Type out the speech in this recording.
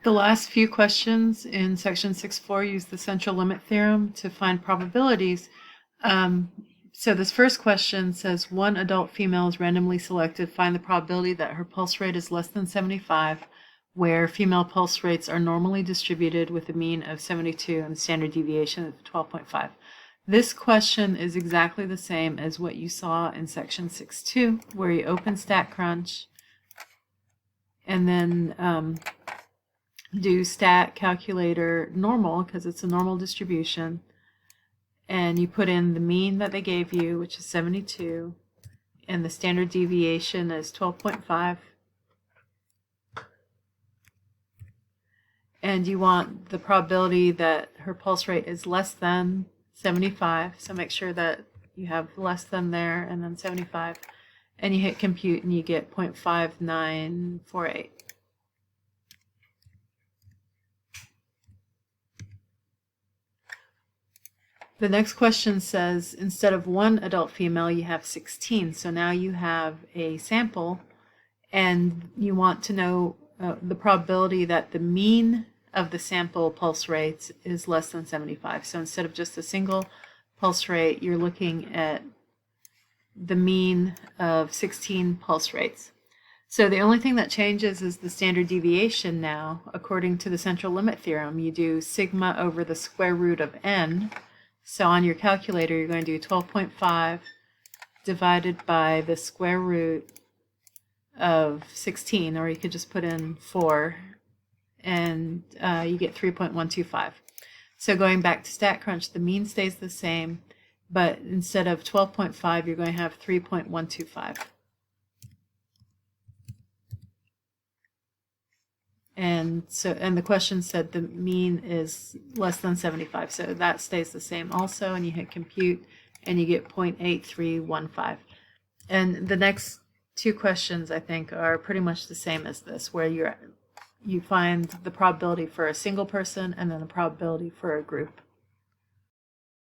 The last few questions in section 6.4 use the central limit theorem to find probabilities. So this first question says one adult female is randomly selected. Find the probability that her pulse rate is less than 75, where female pulse rates are normally distributed with a mean of 72 and a standard deviation of 12.5. This question is exactly the same as what you saw in section 6.2, where you open StatCrunch and then do stat calculator normal, because it's a normal distribution, and you put in the mean that they gave you, which is 72, and the standard deviation is 12.5, and you want the probability that her pulse rate is less than 75, so make sure that you have less than there and then 75, and you hit compute and you get 0.5948. The next question says, instead of one adult female, you have 16. So now you have a sample, and you want to know the probability that the mean of the sample pulse rates is less than 75. So instead of just a single pulse rate, you're looking at the mean of 16 pulse rates. So the only thing that changes is the standard deviation now. According to the central limit theorem, you do sigma over the square root of n. So on your calculator, you're going to do 12.5 divided by the square root of 16, or you could just put in 4, and you get 3.125. So going back to StatCrunch, the mean stays the same, but instead of 12.5, you're going to have 3.125. And the question said the mean is less than 75, so that stays the same also, and you hit compute and you get 0.8315. And the next two questions, I think, are pretty much the same as this, where you find the probability for a single person and then the probability for a group.